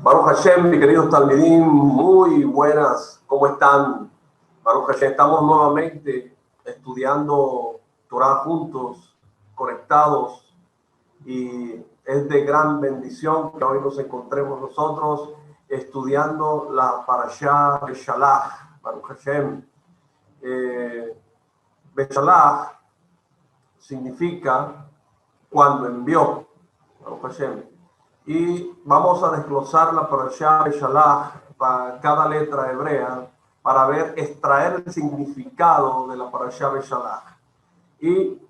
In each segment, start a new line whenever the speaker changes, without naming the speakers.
Baruch Hashem, mi queridos Talmidim, muy buenas, ¿cómo están? Baruch Hashem, estamos nuevamente estudiando Torah juntos, conectados, y es de gran bendición que hoy nos encontremos nosotros estudiando la Parashá Beshalach, Baruch Hashem. Beshalach significa cuando envió, Baruch Hashem. Y vamos a desglosar la Parashá Beshalach para cada letra hebrea para ver, extraer el significado de la Parashá Beshalach. Y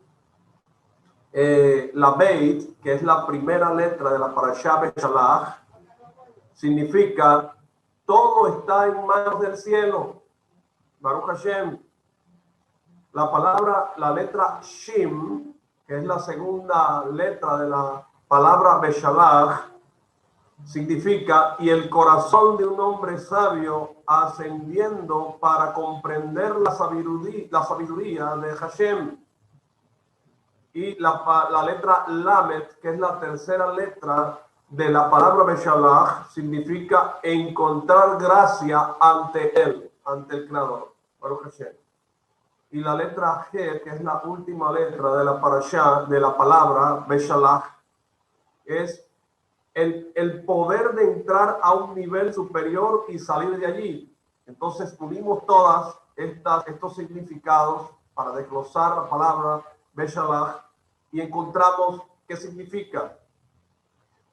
la Beit, que es la primera letra de la Parashá Beshalach, significa todo está en manos del cielo. Baruch Hashem. La palabra, la letra Shim, que es la segunda letra de la palabra Beshalach, significa y el corazón de un hombre sabio ascendiendo para comprender la sabiduría de Hashem. Y la letra Lamet, que es la tercera letra de la palabra Beshalach, significa encontrar gracia ante él, ante el Creador, Baruch Hashem. Y la letra G, que es la última letra de la parashá, de la palabra Beshalach, es el poder de entrar a un nivel superior y salir de allí. Entonces unimos todas estos significados para desglosar la palabra Beshalach y encontramos qué significa.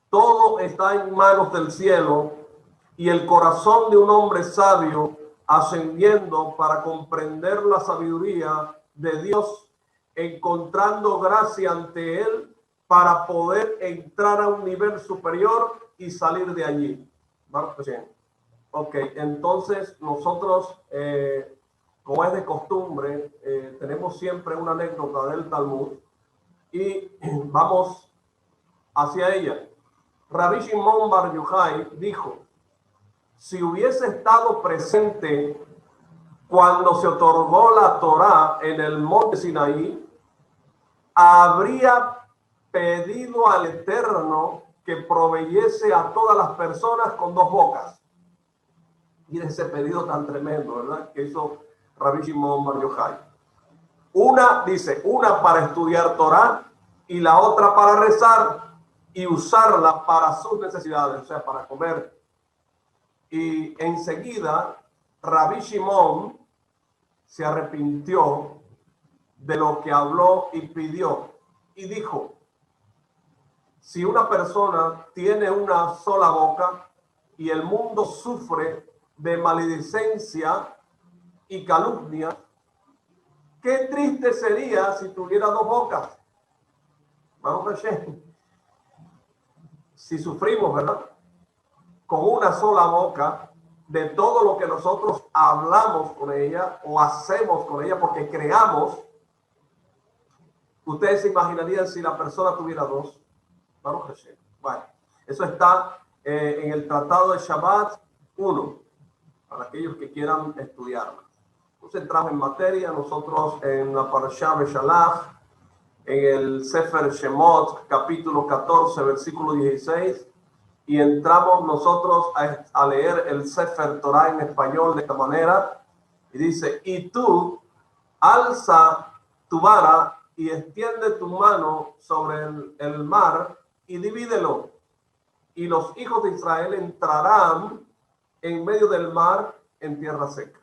Todo está en manos del cielo y el corazón de un hombre sabio ascendiendo para comprender la sabiduría de Dios, encontrando gracia ante él para poder entrar a un nivel superior y salir de allí. Ok, entonces nosotros, como es de costumbre, tenemos siempre una anécdota del Talmud y vamos hacia ella. Rabbi Shimon Bar Yochai dijo: si hubiese estado presente cuando se otorgó la Torá en el monte Sinaí, habría pedido al Eterno que proveyese a todas las personas con dos bocas. Y ese pedido tan tremendo, ¿verdad?, que hizo Rabbi Shimon Bar Yochai. Una para estudiar Torá y la otra para rezar y usarla para sus necesidades, o sea, para comer. Y enseguida Rabbi Shimon se arrepintió de lo que habló y pidió y dijo: si una persona tiene una sola boca y el mundo sufre de maledicencia y calumnia, qué triste sería si tuviera dos bocas. Vamos a ver. Si sufrimos, ¿verdad?, con una sola boca de todo lo que nosotros hablamos con ella o hacemos con ella porque creamos, ustedes se imaginarían si la persona tuviera dos. Bueno, eso está en el Tratado de Shabbat 1, para aquellos que quieran estudiarlo. Nos entramos en materia, nosotros en la Parashá Beshalach, en el Sefer Shemot, capítulo 14, versículo 16, y entramos nosotros a leer el Sefer Torah en español de esta manera, y dice: y tú alza tu vara y extiende tu mano sobre el mar y divídelo, y los hijos de Israel entrarán en medio del mar en tierra seca.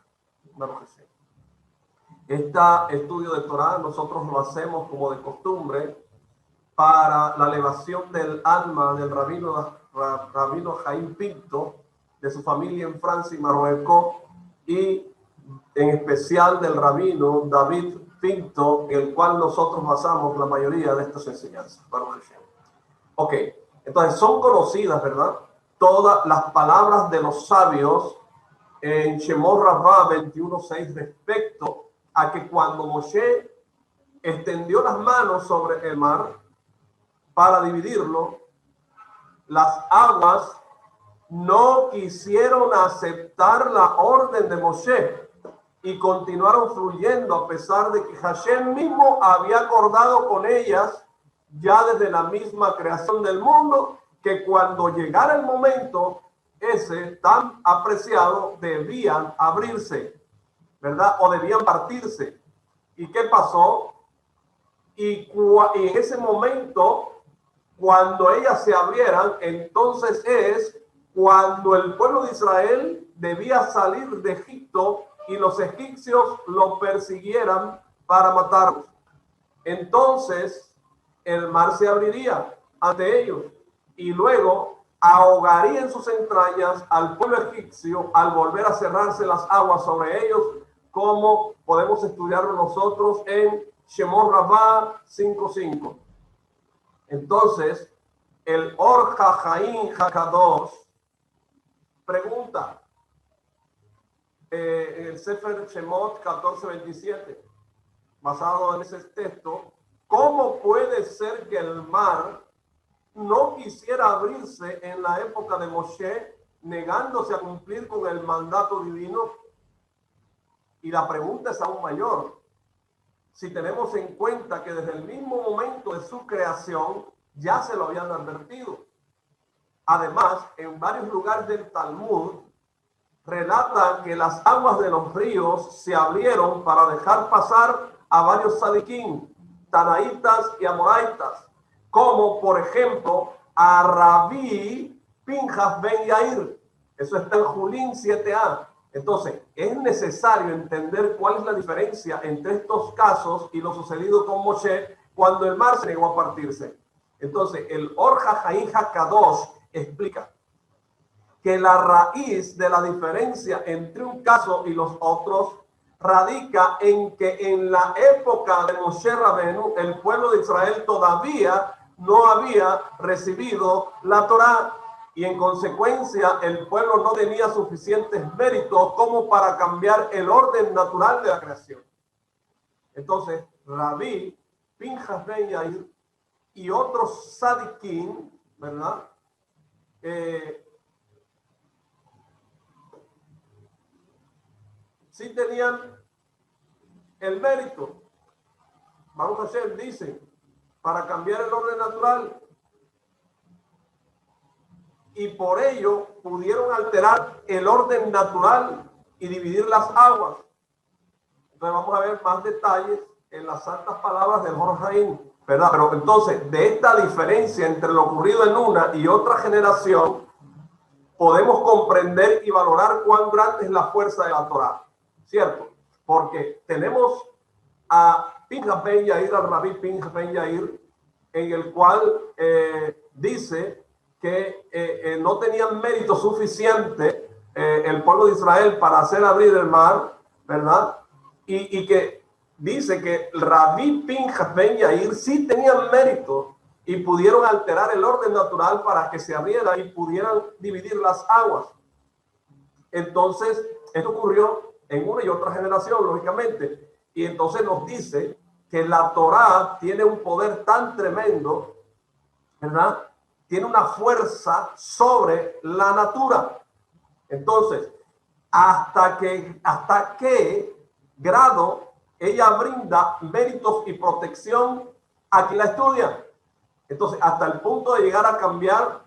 Este estudio de Torah nosotros lo hacemos como de costumbre para la elevación del alma del rabino Jaime Pinto, de su familia en Francia y Marruecos, y en especial del rabino David Pinto, en el cual nosotros basamos la mayoría de estas enseñanzas. Ok, entonces son conocidas, ¿verdad?, todas las palabras de los sabios en Shemot Rabbah 21:6 respecto a que cuando Moshe extendió las manos sobre el mar para dividirlo, las aguas no quisieron aceptar la orden de Moshe y continuaron fluyendo a pesar de que Hashem mismo había acordado con ellas ya desde la misma creación del mundo que cuando llegara el momento ese tan apreciado debían abrirse, ¿verdad? O debían partirse. ¿Y qué pasó? Y en ese momento, cuando ellas se abrieran, entonces es cuando el pueblo de Israel debía salir de Egipto y los egipcios lo persiguieran para matarlos. Entonces el mar se abriría ante ellos y luego ahogaría en sus entrañas al pueblo egipcio al volver a cerrarse las aguas sobre ellos, como podemos estudiarlo nosotros en Shemot Rabbah 5:5. Entonces, el Or HaChaim HaKadosh pregunta en el Sefer Shemot 14:27, basado en ese texto, ¿cómo puede ser que el mar no quisiera abrirse en la época de Moshe, negándose a cumplir con el mandato divino? Y la pregunta es aún mayor. Si tenemos en cuenta que desde el mismo momento de su creación ya se lo habían advertido. Además, en varios lugares del Talmud relata que las aguas de los ríos se abrieron para dejar pasar a varios sadiquín, tanaítas y amoraitas, como por ejemplo a Rabí Pinjas Ben Yair. Eso está en Julín 7a. Entonces, es necesario entender cuál es la diferencia entre estos casos y lo sucedido con Moshe cuando el mar se negó a partirse. Entonces, el Or HaChaim HaKadosh explica que la raíz de la diferencia entre un caso y los otros radica en que en la época de Moshe Rabenu el pueblo de Israel todavía no había recibido la Torá y en consecuencia el pueblo no tenía suficientes méritos como para cambiar el orden natural de la creación. Entonces, Rabí Pinjas Ben Yair y otros sadiquín, ¿verdad? Sí tenían el mérito, Baruch Hashem dice, para cambiar el orden natural. Y por ello pudieron alterar el orden natural y dividir las aguas. Entonces vamos a ver más detalles en las santas palabras del Or HaChaim, ¿verdad? Pero entonces, de esta diferencia entre lo ocurrido en una y otra generación, podemos comprender y valorar cuán grande es la fuerza de la Torá, ¿cierto? Porque tenemos a Pinjas Ben Yair, al Rabí Pinjas Ben Yair, en el cual dice que no tenían mérito suficiente el pueblo de Israel para hacer abrir el mar, ¿verdad? Y que dice que Rabí Pinjas Ben Yair sí tenían mérito y pudieron alterar el orden natural para que se abriera y pudieran dividir las aguas. Entonces, esto ocurrió en una y otra generación, lógicamente. Y entonces nos dice que la Torá tiene un poder tan tremendo, ¿verdad? Tiene una fuerza sobre la natura. Entonces, ¿hasta qué grado ella brinda méritos y protección a quien la estudia? Entonces, hasta el punto de llegar a cambiar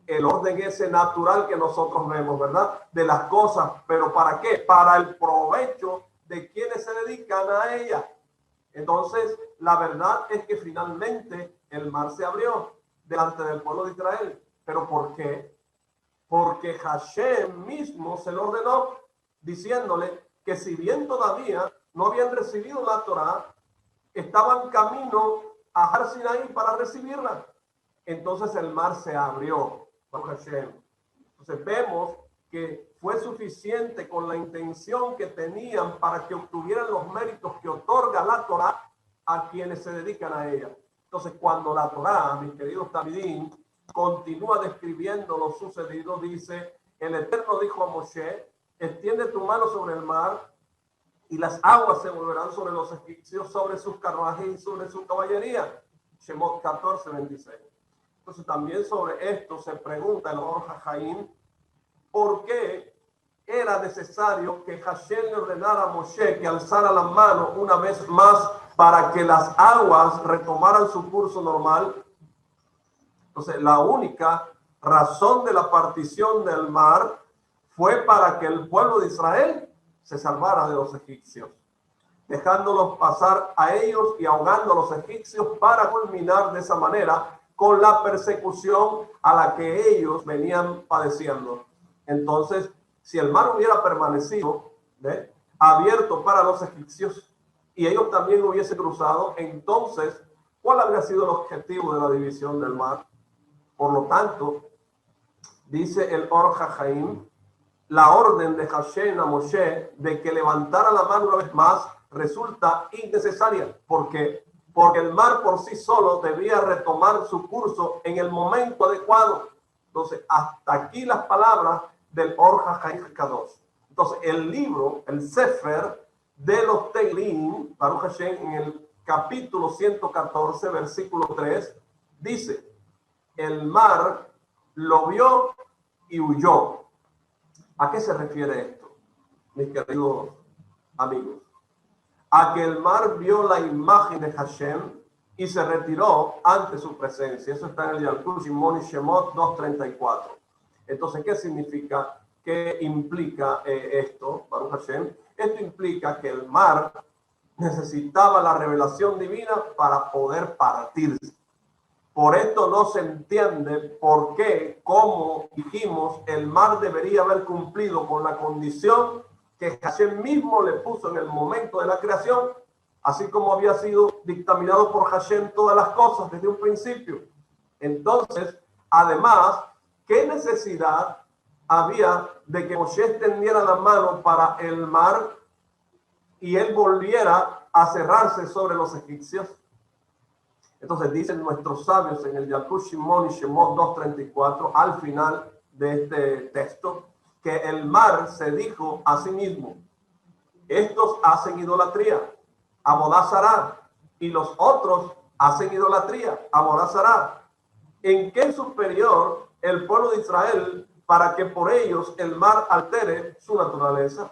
el orden ese natural que nosotros vemos, ¿verdad? De las cosas. ¿Pero para qué? Para el provecho de quienes se dedican a ella. Entonces, la verdad es que finalmente el mar se abrió delante del pueblo de Israel. ¿Pero por qué? Porque Hashem mismo se lo ordenó, diciéndole que si bien todavía no habían recibido la Torá, estaban camino a Har Sinaí para recibirla. Entonces el mar se abrió por Hashem. Entonces vemos que fue suficiente con la intención que tenían para que obtuvieran los méritos que otorga la Torá a quienes se dedican a ella. Entonces, cuando la Torá, mis queridos Talmidim, continúa describiendo lo sucedido, dice, el Eterno dijo a Moshe, extiende tu mano sobre el mar y las aguas se volverán sobre los egipcios, sobre sus carruajes y sobre su caballería. Shemot 14:26. Entonces, también sobre esto se pregunta el Or HaChaim, ¿por qué era necesario que Hashem le ordenara a Moshe que alzara la mano una vez más para que las aguas retomaran su curso normal? Entonces, la única razón de la partición del mar fue para que el pueblo de Israel se salvara de los egipcios, dejándolos pasar a ellos y ahogando a los egipcios para culminar de esa manera con la persecución a la que ellos venían padeciendo. Entonces, si el mar hubiera permanecido abierto para los egipcios y ellos también hubiesen cruzado, entonces, ¿cuál habría sido el objetivo de la división del mar? Por lo tanto, dice el Or HaChaim, la orden de Hashem a Moshe de que levantara la mano una vez más resulta innecesaria. ¿Por qué? Porque el mar por sí solo debía retomar su curso en el momento adecuado. Entonces, hasta aquí las palabras del Or HaChaim Kadosh. Entonces, el libro, el Sefer de los Teilim, Baruch Hashem, en el capítulo 114, versículo 3, dice, el mar lo vio y huyó. ¿A qué se refiere esto, mis queridos amigos? A que el mar vio la imagen de Hashem y se retiró ante su presencia. Eso está en el Yalkut Shimon y Shemot 2.34. Entonces, ¿qué significa? ¿Qué implica esto, Baruch Hashem? Esto implica que el mar necesitaba la revelación divina para poder partirse. Por esto no se entiende por qué, como dijimos, el mar debería haber cumplido con la condición que Hashem mismo le puso en el momento de la creación, así como había sido dictaminado por Hashem todas las cosas desde un principio. Entonces, además, ¿qué necesidad había de que Moshe extendiera la mano para el mar y él volviera a cerrarse sobre los egipcios? Entonces dicen nuestros sabios en el Yalkut Shimon y Shemot 2.34, al final de este texto, que el mar se dijo a sí mismo, estos hacen idolatría, Abodá Zará, y los otros hacen idolatría, Abodá Zará. ¿En qué superior el pueblo de Israel para que por ellos el mar altere su naturaleza?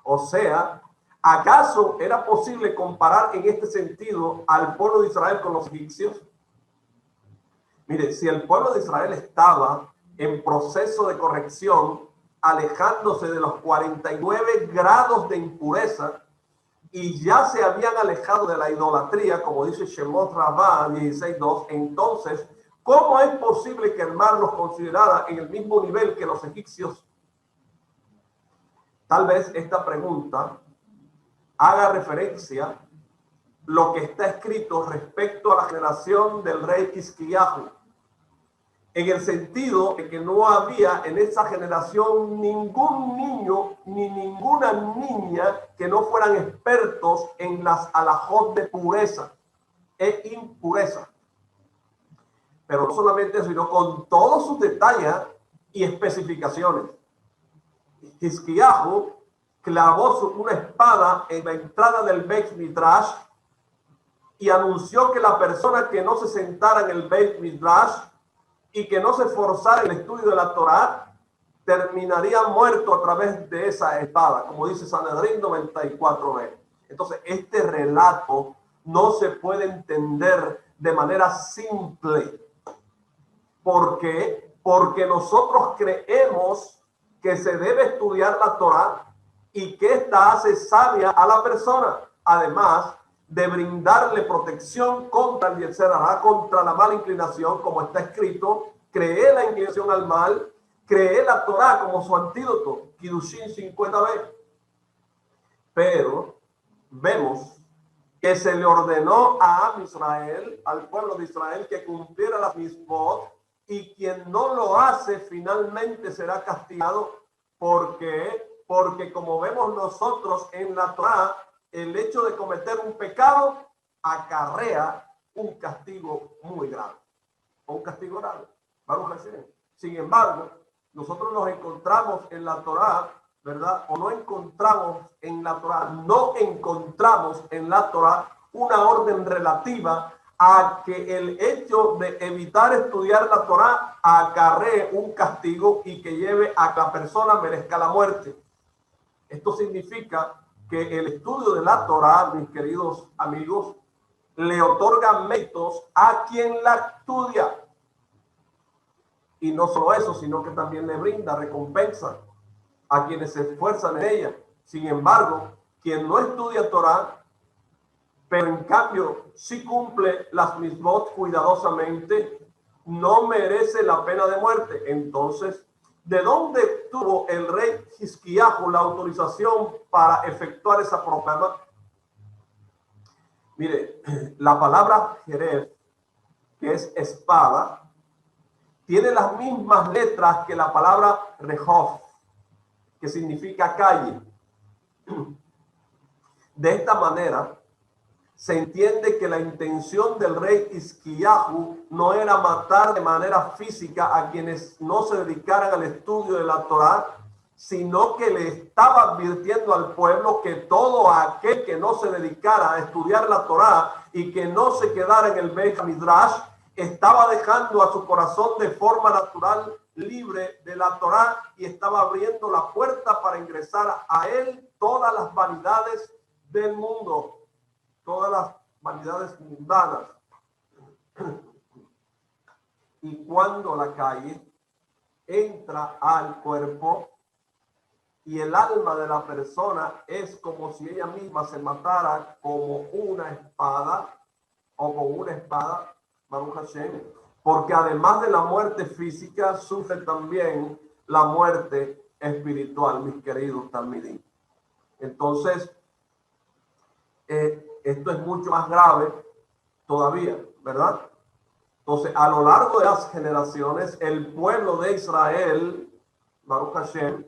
O sea, ¿acaso era posible comparar en este sentido al pueblo de Israel con los egipcios? Mire, si el pueblo de Israel estaba en proceso de corrección, alejándose de los 49 grados de impureza, y ya se habían alejado de la idolatría, como dice Shemot Rabbah 16.2, entonces, ¿cómo es posible que el mar los considerara en el mismo nivel que los egipcios? Tal vez esta pregunta haga referencia lo que está escrito respecto a la generación del rey Hizkiyahu, en el sentido de que no había en esa generación ningún niño ni ninguna niña que no fueran expertos en las alajot de pureza e impureza. Pero no solamente eso, sino con todos sus detalles y especificaciones. Hizkiyahu clavó una espada en la entrada del Beit Midrash y anunció que la persona que no se sentara en el Beit Midrash y que no se esforzara en el estudio de la Torá terminaría muerto a través de esa espada, como dice Sanedrín 94b. Entonces, este relato no se puede entender de manera simple. ¿Por qué? Porque nosotros creemos que se debe estudiar la Torá y que ésta hace sabia a la persona, además de brindarle protección contra el Yetzer Hará, contra la mala inclinación, como está escrito, cree la inclinación al mal, cree la Torá como su antídoto, Kiddushin 50b. Pero vemos que se le ordenó a Israel, al pueblo de Israel, que cumpliera las mismot, y quien no lo hace finalmente será castigado. ¿Por qué? Porque como vemos nosotros en la Torá, el hecho de cometer un pecado acarrea un castigo muy grave, o un castigo grave. Vamos a decir. Sin embargo, nosotros nos encontramos en la Torá, ¿verdad? O no encontramos en la Torá una orden relativa a que el hecho de evitar estudiar la Torá acarree un castigo y que lleve a que la persona merezca la muerte. Esto significa que el estudio de la Torá, mis queridos amigos, le otorga méritos a quien la estudia. Y no solo eso, sino que también le brinda recompensa a quienes se esfuerzan en ella. Sin embargo, quien no estudia Torah, pero en cambio sí cumple las mismot cuidadosamente, no merece la pena de muerte. Entonces, ¿de dónde tuvo el rey Hizquiyahu la autorización para efectuar esa proclama? Mire, la palabra Jerez, que es espada, tiene las mismas letras que la palabra Rehov, que significa calle. De esta manera, se entiende que la intención del rey Hizquiyahu no era matar de manera física a quienes no se dedicaran al estudio de la Torá, sino que le estaba advirtiendo al pueblo que todo aquel que no se dedicara a estudiar la Torá y que no se quedara en el Beit Midrash, estaba dejando a su corazón de forma natural libre de la Torá y estaba abriendo la puerta para ingresar a él todas las vanidades del mundo, todas las vanidades mundanas. Y cuando la calle entra al cuerpo y el alma de la persona es como si ella misma se matara como una espada o con una espada, Baruch Hashem, porque además de la muerte física sufre también la muerte espiritual, mis queridos talmidim. Entonces, esto es mucho más grave todavía, ¿verdad? Entonces, a lo largo de las generaciones, el pueblo de Israel, Baruch Hashem,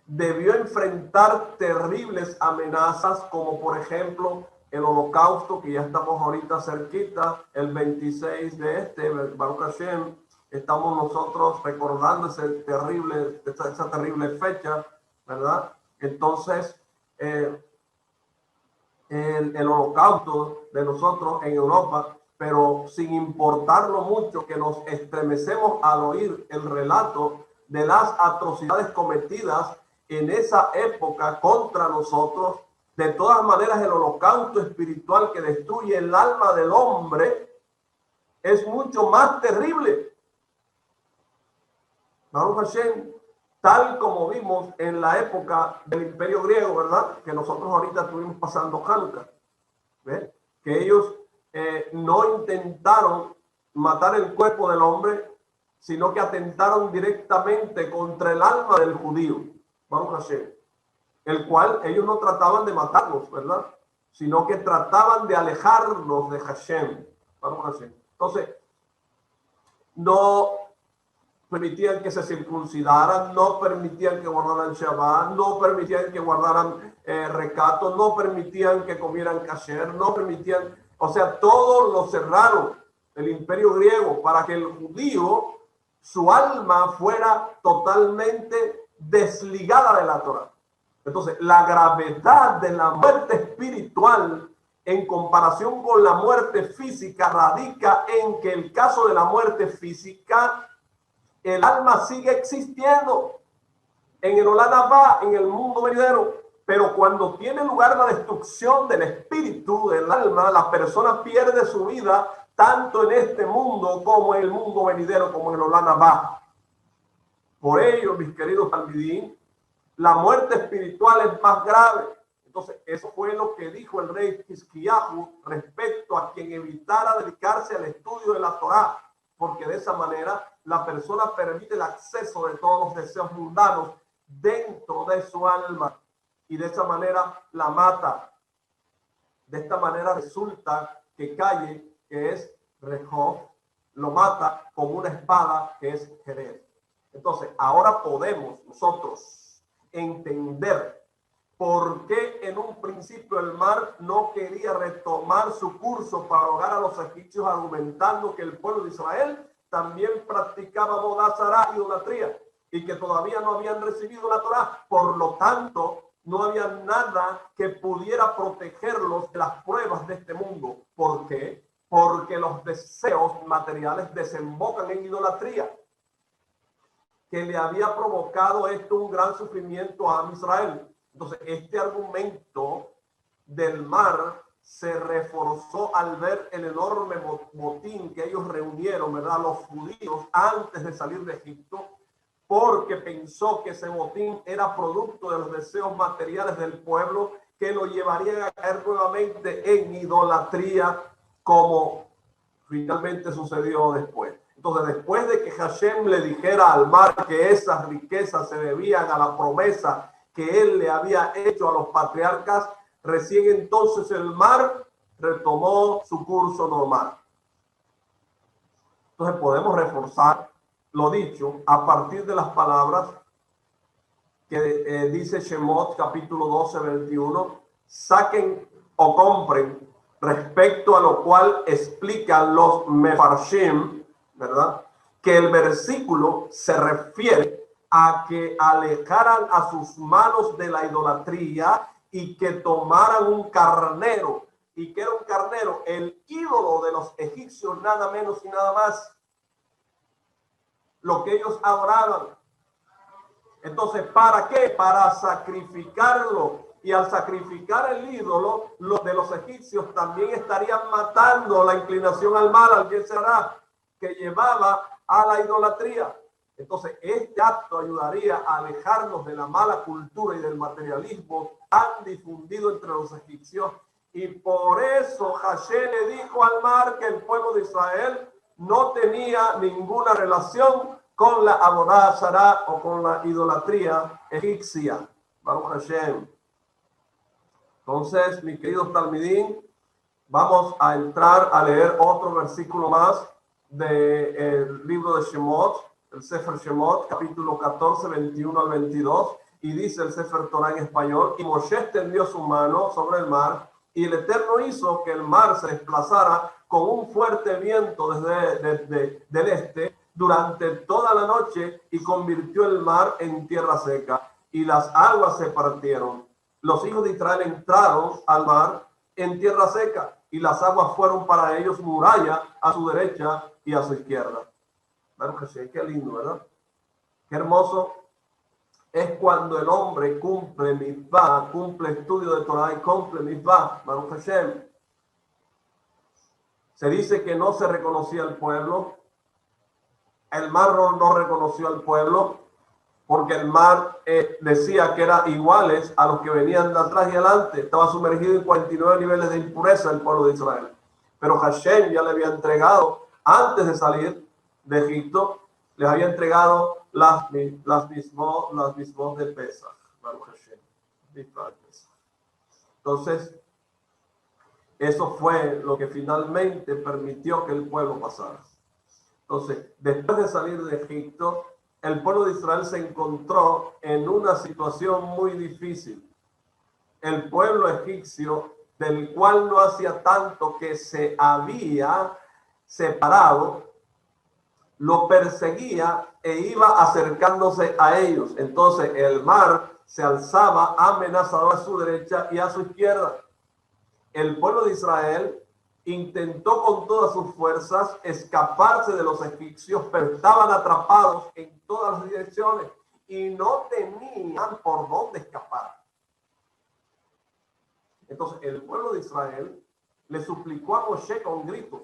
debió enfrentar terribles amenazas, como por ejemplo el holocausto, que ya estamos ahorita cerquita, el 26 de Baruch Hashem, estamos nosotros recordando esa terrible fecha, ¿verdad? Entonces, el holocausto de nosotros en Europa, pero sin importar lo mucho que nos estremecemos al oír el relato de las atrocidades cometidas en esa época contra nosotros. De todas maneras, el holocausto espiritual que destruye el alma del hombre es mucho más terrible. Baruch Hashem, tal como vimos en la época del Imperio Griego, ¿verdad? Que nosotros ahorita estuvimos pasando Hanukkah, ¿ves? Que ellos no intentaron matar el cuerpo del hombre, sino que atentaron directamente contra el alma del judío, Baruch Hashem, el cual ellos no trataban de matarlos, ¿verdad? Sino que trataban de alejarnos de Hashem, Baruch Hashem. Entonces, no permitían que se circuncidaran, no permitían que guardaran Shabbat, no permitían que guardaran recato, no permitían que comieran kasher, no permitían, o sea, todo lo cerraron, el imperio griego, para que el judío, su alma fuera totalmente desligada de la Torah. Entonces, la gravedad de la muerte espiritual en comparación con la muerte física radica en que el caso de la muerte física, el alma sigue existiendo en el Olam Haba, en el mundo venidero, pero cuando tiene lugar la destrucción del espíritu, del alma, la persona pierde su vida tanto en este mundo como en el mundo venidero, como en el Olam Haba. Por ello, mis queridos talmidim, la muerte espiritual es más grave. Entonces, eso fue lo que dijo el rey Hizquiyahu respecto a quien evitara dedicarse al estudio de la Torá, porque de esa manera la persona permite el acceso de todos los deseos mundanos dentro de su alma y de esa manera la mata. De esta manera resulta que Calle, que es Rehov, lo mata con una espada que es Jerez. Entonces, ahora podemos nosotros entender por qué en un principio el mar no quería retomar su curso para ahogar a los egipcios, argumentando que el pueblo de Israel también practicaba boda zará, idolatría, y que todavía no habían recibido la Torá. Por lo tanto, no había nada que pudiera protegerlos de las pruebas de este mundo. ¿Por qué? Porque los deseos materiales desembocan en idolatría, que le había provocado esto un gran sufrimiento a Israel. Entonces, este argumento del mar se reforzó al ver el enorme botín que ellos reunieron, ¿verdad? Los judíos antes de salir de Egipto, porque pensó que ese botín era producto de los deseos materiales del pueblo que lo llevarían a caer nuevamente en idolatría, como finalmente sucedió después. Entonces, después de que Hashem le dijera al mar que esas riquezas se debían a la promesa que él le había hecho a los patriarcas, recién entonces el mar retomó su curso normal. Entonces podemos reforzar lo dicho a partir de las palabras que dice Shemot capítulo 12, 21, saquen o compren, respecto a lo cual explican los mefarshim, ¿verdad? Que el versículo se refiere a que alejaran a sus manos de la idolatría y que tomaran un carnero. ¿Y que era un carnero? El ídolo de los egipcios, nada menos y nada más. Lo que ellos adoraban. Entonces, ¿para qué? Para sacrificarlo. Y al sacrificar el ídolo, los de los egipcios también estarían matando la inclinación al mal, al Yetzirah, que llevaba a la idolatría. Entonces, este acto ayudaría a alejarnos de la mala cultura y del materialismo tan difundido entre los egipcios. Y por eso Hashem le dijo al mar que el pueblo de Israel no tenía ninguna relación con la Avodah Zará o con la idolatría egipcia. Baruch Hashem. Entonces, mis queridos talmidín, vamos a entrar a leer otro versículo más del libro de Shemot, el Sefer Shemot, capítulo 14, 21 al 22, y dice el Sefer Torah en español: y Moshe extendió su mano sobre el mar, y el Eterno hizo que el mar se desplazara con un fuerte viento del este durante toda la noche, y convirtió el mar en tierra seca, y las aguas se partieron. Los hijos de Israel entraron al mar en tierra seca, y las aguas fueron para ellos muralla a su derecha y a su izquierda. Qué lindo, ¿verdad? Qué hermoso es cuando el hombre cumple mitzvah, cumple estudio de Torah y cumple mitzvah. Baruch Hashem. Se dice que no se reconocía al pueblo. El mar no reconoció al pueblo, porque el mar decía que eran iguales a los que venían de atrás y adelante. Estaba sumergido en 49 niveles de impureza el pueblo de Israel. Pero Hashem ya le había entregado, antes de salir de Egipto, les había entregado las mismos de Pesach. Entonces, eso fue lo que finalmente permitió que el pueblo pasara. Entonces, después de salir de Egipto, el pueblo de Israel se encontró en una situación muy difícil. El pueblo egipcio, del cual no hacía tanto que se había separado, lo perseguía e iba acercándose a ellos. Entonces el mar se alzaba amenazador a su derecha y a su izquierda. El pueblo de Israel intentó con todas sus fuerzas escaparse de los egipcios, pero estaban atrapados en todas las direcciones y no tenían por dónde escapar. Entonces el pueblo de Israel le suplicó a Moshe con gritos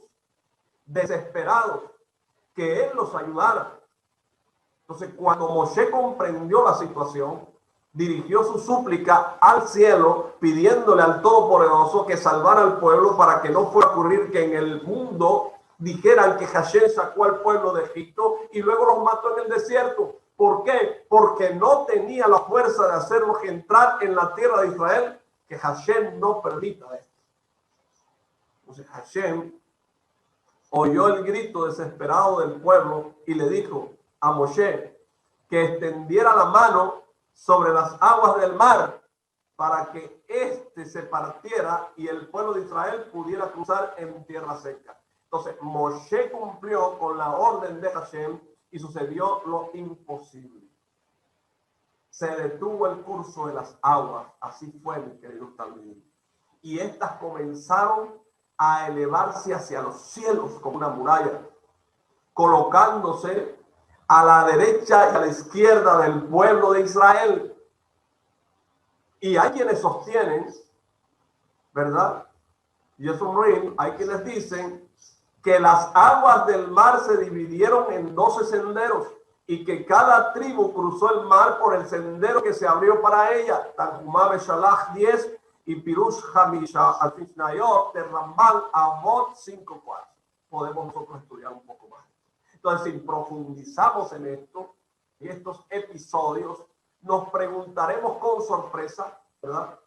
desesperados que él los ayudara. Entonces, cuando Moshe comprendió la situación, dirigió su súplica al cielo, pidiéndole al Todopoderoso que salvara al pueblo, para que no fuera a ocurrir que en el mundo dijeran que Hashem sacó al pueblo de Egipto y luego los mató en el desierto. ¿Por qué? Porque no tenía la fuerza de hacerlos entrar en la tierra de Israel, que Hashem no permita esto. Entonces Hashem oyó el grito desesperado del pueblo y le dijo a Moshe que extendiera la mano sobre las aguas del mar para que éste se partiera y el pueblo de Israel pudiera cruzar en tierra seca. Entonces Moshe cumplió con la orden de Hashem y sucedió lo imposible. Se detuvo el curso de las aguas. Así fue, mi querido talmidín. Y estas comenzaron a elevarse hacia los cielos como una muralla, colocándose a la derecha y a la izquierda del pueblo de Israel. Y hay quienes sostienen, ¿verdad?, Yesumrim, hay quienes dicen que las aguas del mar se dividieron en 12 senderos y que cada tribu cruzó el mar por el sendero que se abrió para ella. Tanjumá Beshalach 10 y Pirush Hamisha Al-Fishnayot de Ramban Avot 5.4. Podemos nosotros estudiar un poco más. Entonces, si profundizamos en esto, en estos episodios, nos preguntaremos con sorpresa, ¿verdad?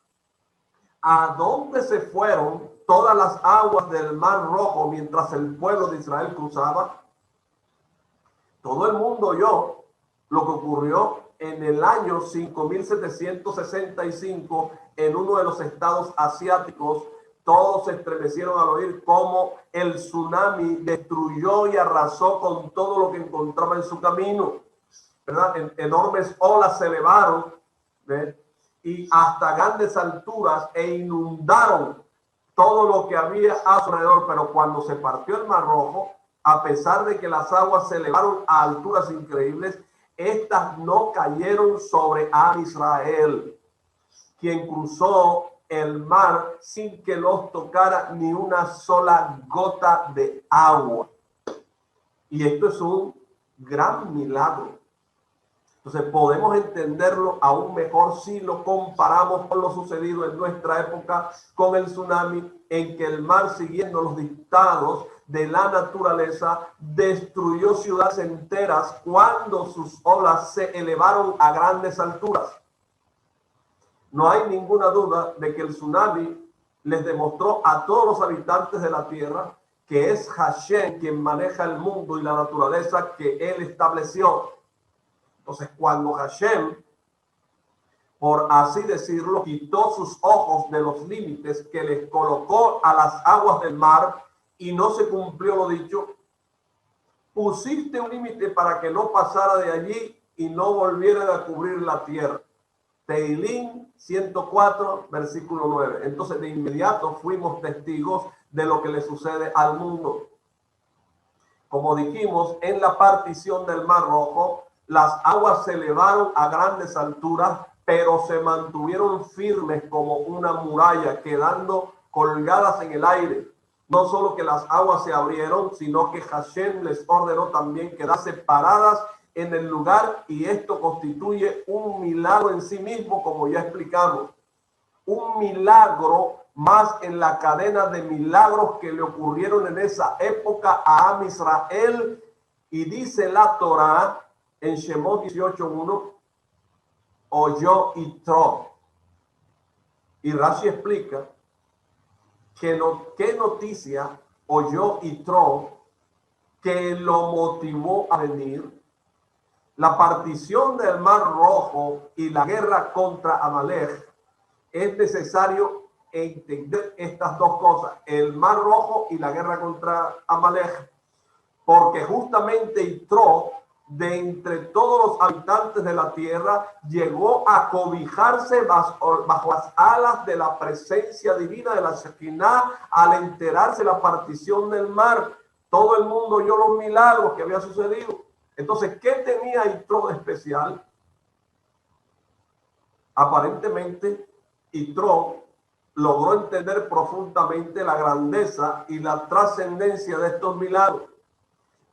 ¿A dónde se fueron todas las aguas del Mar Rojo mientras el pueblo de Israel cruzaba? Todo el mundo oyó lo que ocurrió en el año 5765 en uno de los estados asiáticos. Todos se estremecieron al oír cómo el tsunami destruyó y arrasó con todo lo que encontraba en su camino, ¿verdad? Enormes olas se elevaron, ¿ves? Y hasta grandes alturas e inundaron todo lo que había a su alrededor. Pero cuando se partió el Mar Rojo, a pesar de que las aguas se elevaron a alturas increíbles, estas no cayeron sobre Am Israel, quien cruzó el mar sin que los tocara ni una sola gota de agua. Y esto es un gran milagro. Entonces podemos entenderlo aún mejor si lo comparamos con lo sucedido en nuestra época con el tsunami, en que el mar, siguiendo los dictados de la naturaleza, destruyó ciudades enteras cuando sus olas se elevaron a grandes alturas. No hay ninguna duda de que el tsunami les demostró a todos los habitantes de la tierra que es Hashem quien maneja el mundo y la naturaleza que él estableció. Entonces, cuando Hashem, por así decirlo, quitó sus ojos de los límites que les colocó a las aguas del mar y no se cumplió lo dicho, pusiste un límite para que no pasara de allí y no volviera a cubrir la tierra. Teilín 104, versículo 9. Entonces, de inmediato fuimos testigos de lo que le sucede al mundo. Como dijimos, en la partición del Mar Rojo, las aguas se elevaron a grandes alturas, pero se mantuvieron firmes como una muralla, quedando colgadas en el aire. No solo que las aguas se abrieron, sino que Hashem les ordenó también quedarse paradas en el lugar, y esto constituye un milagro en sí mismo, como ya explicamos. Un milagro más en la cadena de milagros que le ocurrieron en esa época a Am Israel. Y dice la Torá en Shemot 18:1, oyó Yitro. Y Rashi explica qué noticia oyó Yitro que lo motivó a venir. La partición del Mar Rojo y la guerra contra Amalek. Es necesario entender estas dos cosas, el Mar Rojo y la guerra contra Amalek, porque justamente Yitro, de entre todos los habitantes de la tierra, llegó a cobijarse bajo las alas de la presencia divina de la Shekinah al enterarse de la partición del mar. Todo el mundo oyó los milagros que había sucedido. Entonces, ¿qué tenía Yitro de especial? Aparentemente, Yitro logró entender profundamente la grandeza y la trascendencia de estos milagros.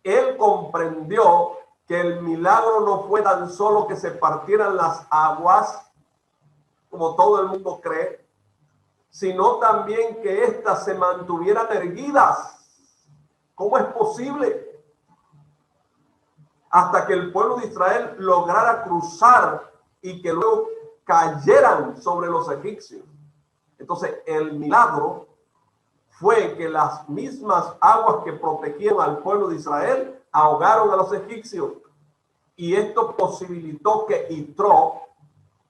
Él comprendió que el milagro no fue tan solo que se partieran las aguas, como todo el mundo cree, sino también que éstas se mantuvieran erguidas. ¿Cómo es posible? Hasta que el pueblo de Israel lograra cruzar y que luego cayeran sobre los egipcios. Entonces, el milagro fue que las mismas aguas que protegieron al pueblo de Israel ahogaron a los egipcios. Y esto posibilitó que Yitro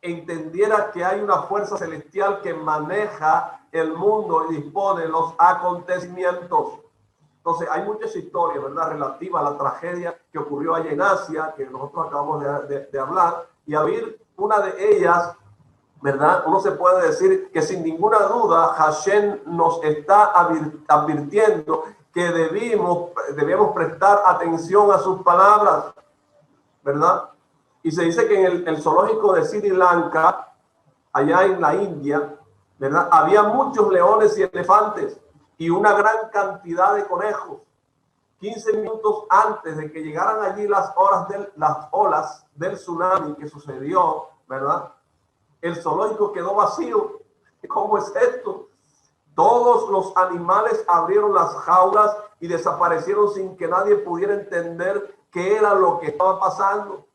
entendiera que hay una fuerza celestial que maneja el mundo y dispone los acontecimientos. Entonces, hay muchas historias, ¿verdad?, relativas a la tragedia que ocurrió allá en Asia, que nosotros acabamos de hablar, y a oír una de ellas, ¿verdad? Uno se puede decir que sin ninguna duda Hashem nos está advirtiendo que debemos prestar atención a sus palabras, ¿verdad? Y se dice que en el zoológico de Sri Lanka, allá en la India, ¿verdad?, había muchos leones y elefantes. y una gran cantidad de conejos. 15 minutos antes de que llegaran allí las olas del tsunami que sucedió, ¿verdad? El zoológico quedó vacío. ¿Cómo es esto? Todos los animales abrieron las jaulas y desaparecieron sin que nadie pudiera entender qué era lo que estaba pasando.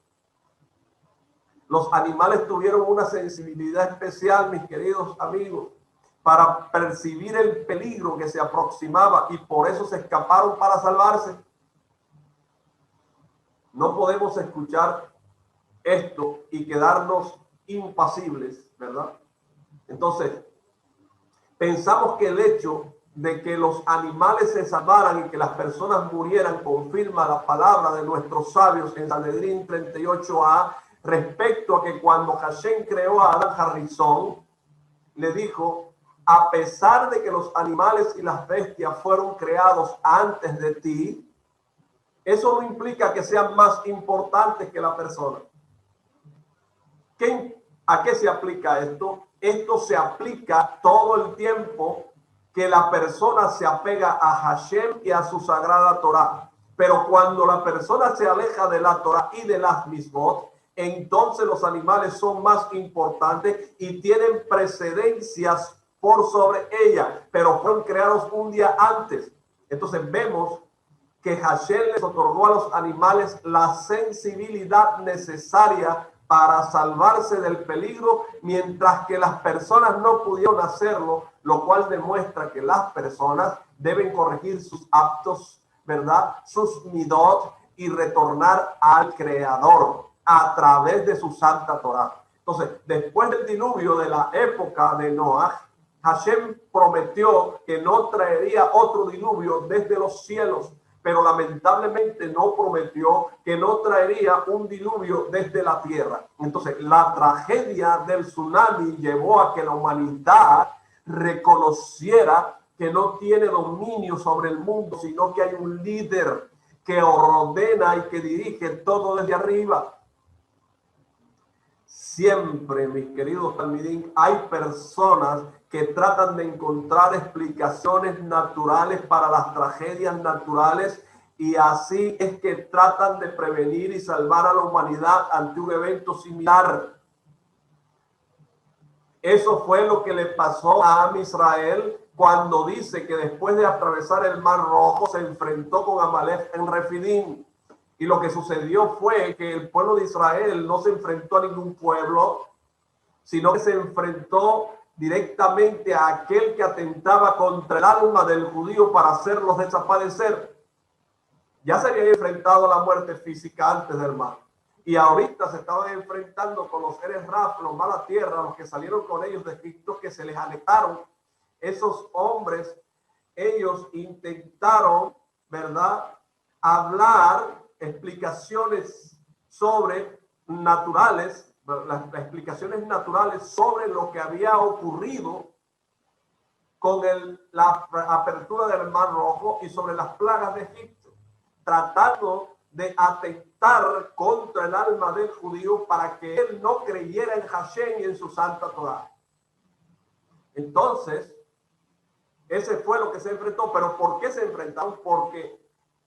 Los animales tuvieron una sensibilidad especial, mis queridos amigos, para percibir el peligro que se aproximaba y por eso se escaparon para salvarse. No podemos escuchar esto y quedarnos impasibles, ¿verdad? Entonces, pensamos que el hecho de que los animales se salvaran y que las personas murieran confirma la palabra de nuestros sabios en Sanedrín 38a respecto a que cuando Hashem creó a Adán Harrison, le dijo: a pesar de que los animales y las bestias fueron creados antes de ti, eso no implica que sean más importantes que la persona. ¿A qué se aplica esto? Esto se aplica todo el tiempo que la persona se apega a Hashem y a su sagrada Torah. Pero cuando la persona se aleja de la Torah y de las mismot, entonces los animales son más importantes y tienen precedencias por sobre ella, pero fueron creados un día antes. Entonces vemos que Hashem les otorgó a los animales la sensibilidad necesaria para salvarse del peligro, mientras que las personas no pudieron hacerlo, lo cual demuestra que las personas deben corregir sus actos, ¿verdad? Sus midot, y retornar al Creador a través de su santa Torah. Entonces, después del diluvio de la época de Noah, Hashem prometió que no traería otro diluvio desde los cielos, pero lamentablemente no prometió que no traería un diluvio desde la tierra. Entonces, la tragedia del tsunami llevó a que la humanidad reconociera que no tiene dominio sobre el mundo, sino que hay un líder que ordena y que dirige todo desde arriba. Siempre, mis queridos talmidín, hay personas que tratan de encontrar explicaciones naturales para las tragedias naturales, y así es que tratan de prevenir y salvar a la humanidad ante un evento similar. Eso fue lo que le pasó a Am Israel cuando dice que después de atravesar el Mar Rojo se enfrentó con Amalek en Refidim. Y lo que sucedió fue que el pueblo de Israel no se enfrentó a ningún pueblo, sino que se enfrentó directamente a aquel que atentaba contra el alma del judío para hacerlos desaparecer. Ya se había enfrentado a la muerte física antes del mar, y ahorita se estaban enfrentando con los seres Raf, los mala tierra, los que salieron con ellos de Egipto, que se les alejaron. Esos hombres, ellos intentaron, ¿verdad?, hablar explicaciones sobre naturales, las explicaciones naturales sobre lo que había ocurrido con la apertura del Mar Rojo y sobre las plagas de Egipto, tratando de atentar contra el alma del judío para que él no creyera en Hashem y en su santa Torah. Entonces, ese fue lo que se enfrentó. ¿Pero por qué se enfrentaron? Porque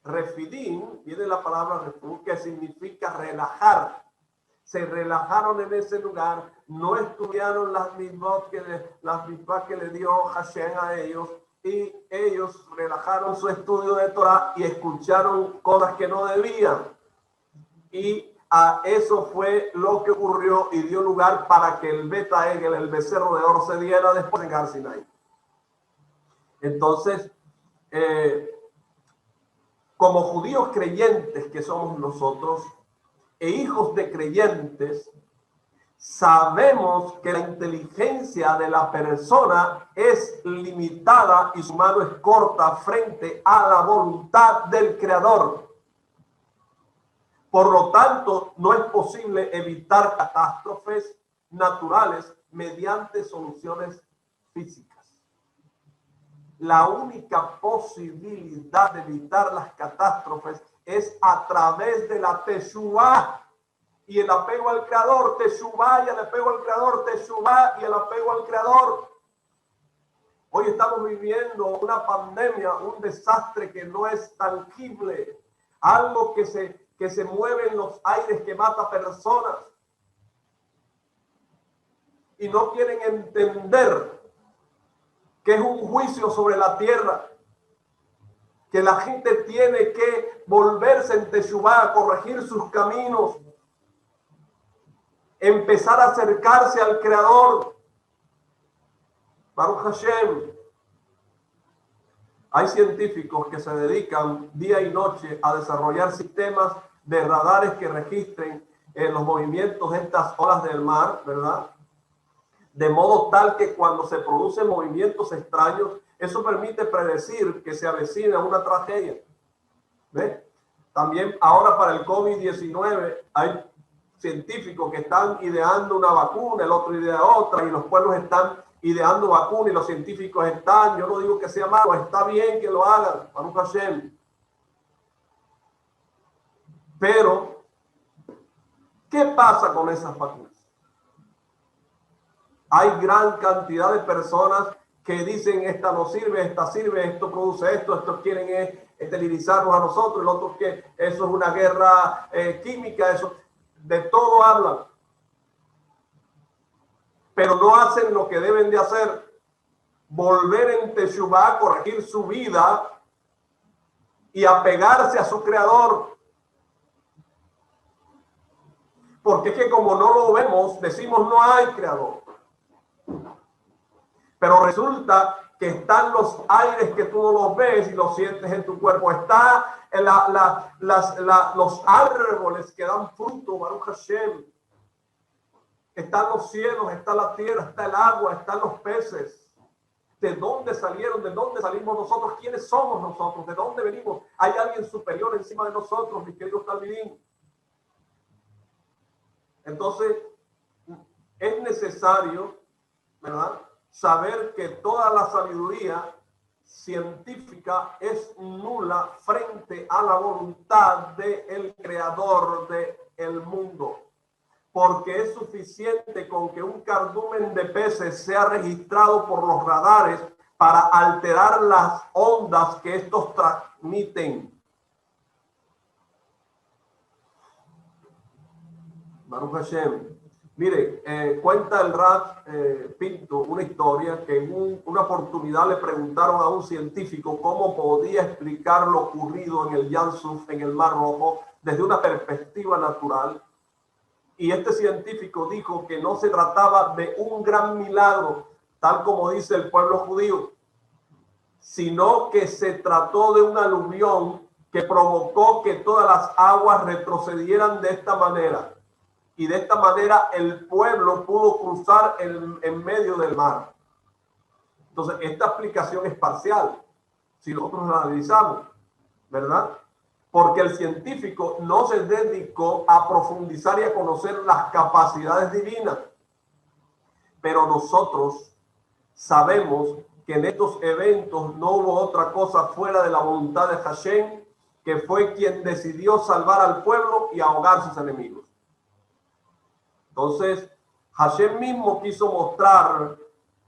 Refidim, viene la palabra refugio, que significa relajar. Se relajaron en ese lugar, no estudiaron las mismas que le dio Hashem a ellos, y ellos relajaron su estudio de Torah y escucharon cosas que no debían. Y a eso fue lo que ocurrió y dio lugar para que el Beta Egel, el becerro de oro, se diera después en Har Sinai. Entonces, como judíos creyentes que somos nosotros, e hijos de creyentes, sabemos que la inteligencia de la persona es limitada y su mano es corta frente a la voluntad del Creador. Por lo tanto, no es posible evitar catástrofes naturales mediante soluciones físicas. La única posibilidad de evitar las catástrofes es a través de la Teshuvá y el apego al Creador. Teshuvá y el apego al Creador, Teshuvá y el apego al Creador. Hoy estamos viviendo una pandemia, un desastre que no es tangible, algo que se mueve en los aires, que mata personas. Y no quieren entender que es un juicio sobre la tierra, que la gente tiene que volverse en Teshuvá, corregir sus caminos, empezar a acercarse al Creador. Baruch Hashem. Hay científicos que se dedican día y noche a desarrollar sistemas de radares que registren los movimientos de estas olas del mar, ¿verdad? De modo tal que cuando se producen movimientos extraños, eso permite predecir que se avecina una tragedia. ¿Ve? También ahora para el COVID-19 hay científicos que están ideando una vacuna, el otro idea otra, y los pueblos están ideando vacunas y los científicos están, yo no digo que sea malo, está bien que lo hagan, Baruch Hashem. Pero, ¿qué pasa con esas vacunas? Hay gran cantidad de personas que dicen esta no sirve, esta sirve, esto produce esto, estos quieren esterilizarnos a nosotros, el otro que eso es una guerra química, eso, de todo hablan. Pero no hacen lo que deben de hacer, volver en Teshuvá, corregir su vida y apegarse a su Creador. Porque es que como no lo vemos, decimos no hay Creador. Pero resulta que están los aires que tú no los ves y los sientes en tu cuerpo. Está en los árboles que dan fruto, Baruch Hashem. Están los cielos, está la tierra, está el agua, están los peces. ¿De dónde salieron? ¿De dónde salimos nosotros? ¿Quiénes somos nosotros? ¿De dónde venimos? ¿Hay alguien superior encima de nosotros, mis queridos talmidín? Entonces, es necesario, ¿verdad?, saber que toda la sabiduría científica es nula frente a la voluntad del creador del mundo. Porque es suficiente con que un cardumen de peces sea registrado por los radares para alterar las ondas que estos transmiten. Baruch Hashem. Mire, cuenta el Rab Pinto una historia que en una oportunidad le preguntaron a un científico cómo podía explicar lo ocurrido en el Yam Suf, en el Mar Rojo, desde una perspectiva natural. Y este científico dijo que no se trataba de un gran milagro, tal como dice el pueblo judío, sino que se trató de un aluvión que provocó que todas las aguas retrocedieran de esta manera. Y de esta manera el pueblo pudo cruzar en medio del mar. Entonces, esta explicación es parcial, si nosotros la analizamos, ¿verdad? Porque el científico no se dedicó a profundizar y a conocer las capacidades divinas. Pero nosotros sabemos que en estos eventos no hubo otra cosa fuera de la voluntad de Hashem, que fue quien decidió salvar al pueblo y ahogar a sus enemigos. Entonces, Hashem mismo quiso mostrar,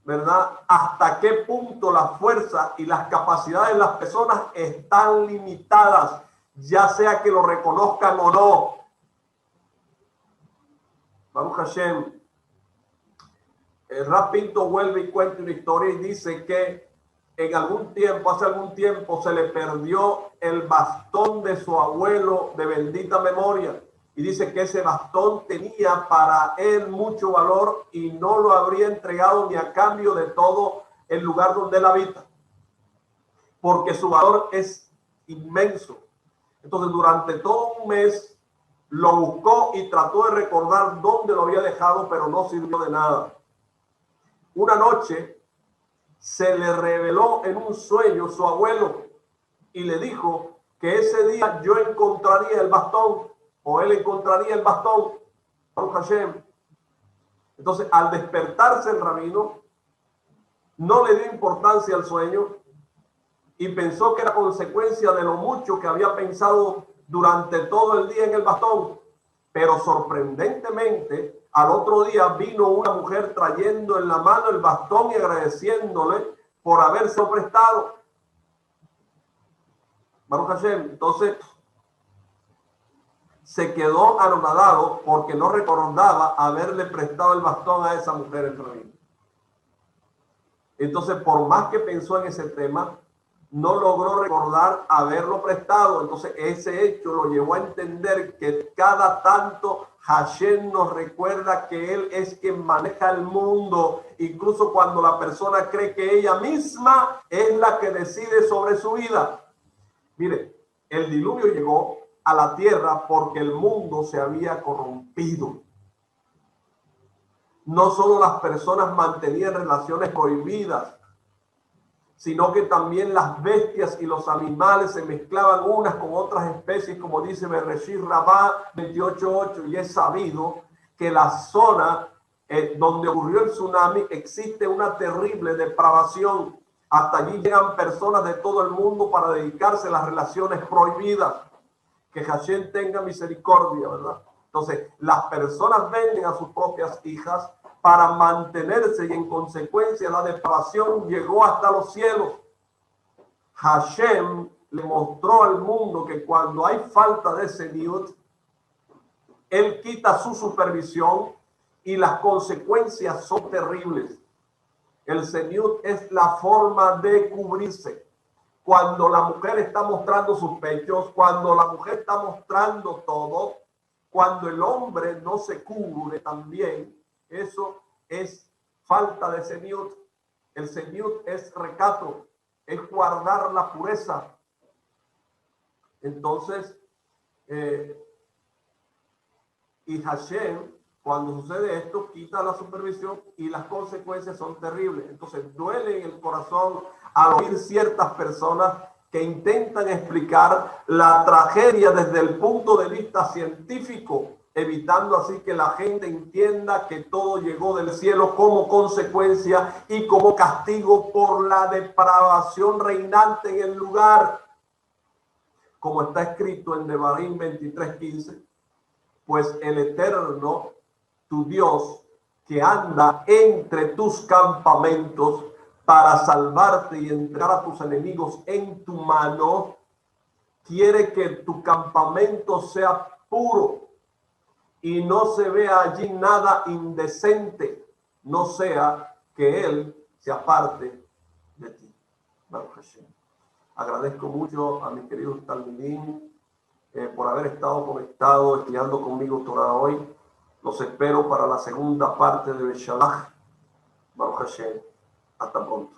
¿verdad?, hasta qué punto la fuerza y las capacidades de las personas están limitadas, ya sea que lo reconozcan o no. Baruch Hashem. El Rab Pinto vuelve y cuenta una historia y dice que hace algún tiempo, se le perdió el bastón de su abuelo de bendita memoria. Y dice que ese bastón tenía para él mucho valor y no lo habría entregado ni a cambio de todo el lugar donde él habita, porque su valor es inmenso. Entonces, durante todo un mes lo buscó y trató de recordar dónde lo había dejado, pero no sirvió de nada. Una noche se le reveló en un sueño su abuelo y le dijo que ese día yo encontraría el bastón, o él encontraría el bastón. Baruch Hashem. Entonces, al despertarse el rabino, no le dio importancia al sueño y pensó que era consecuencia de lo mucho que había pensado durante todo el día en el bastón. Pero sorprendentemente, al otro día vino una mujer trayendo en la mano el bastón y agradeciéndole por haberse prestado. Baruch Hashem. Entonces se quedó anonadado porque no recordaba haberle prestado el bastón a esa mujer en Israel. Entonces, por más que pensó en ese tema, no logró recordar haberlo prestado. Entonces, ese hecho lo llevó a entender que cada tanto Hashem nos recuerda que Él es quien maneja el mundo, incluso cuando la persona cree que ella misma es la que decide sobre su vida. Mire, el diluvio llegó a la tierra porque el mundo se había corrompido. No solo las personas mantenían relaciones prohibidas, sino que también las bestias y los animales se mezclaban unas con otras especies, como dice Bereshit Rabá 28:8, y es sabido que la zona donde ocurrió el tsunami existe una terrible depravación. Hasta allí llegan personas de todo el mundo para dedicarse a las relaciones prohibidas. Que Hashem tenga misericordia, ¿verdad? Entonces, las personas venden a sus propias hijas para mantenerse y en consecuencia la depravación llegó hasta los cielos. Hashem le mostró al mundo que cuando hay falta de seniut, Él quita su supervisión y las consecuencias son terribles. El seniut es la forma de cubrirse. Cuando la mujer está mostrando sus pechos, cuando la mujer está mostrando todo, cuando el hombre no se cubre también, eso es falta de seniut. El seniut es recato, es guardar la pureza. Entonces, y Hashem, cuando sucede esto, quita la supervisión y las consecuencias son terribles. Entonces, duele en el corazón al oír ciertas personas que intentan explicar la tragedia desde el punto de vista científico, evitando así que la gente entienda que todo llegó del cielo como consecuencia y como castigo por la depravación reinante en el lugar. Como está escrito en Devarim 23:15, pues el Eterno, tu Dios, que anda entre tus campamentos para salvarte y entregar a tus enemigos en tu mano, quiere que tu campamento sea puro y no se vea allí nada indecente, no sea que Él se aparte de ti. Baruch Hashem. Agradezco mucho a mis queridos talmidim por haber estado conectados, estudiando conmigo Torah hoy. Los espero para la segunda parte de Beshalach. Baruch Hashem. Hasta pronto.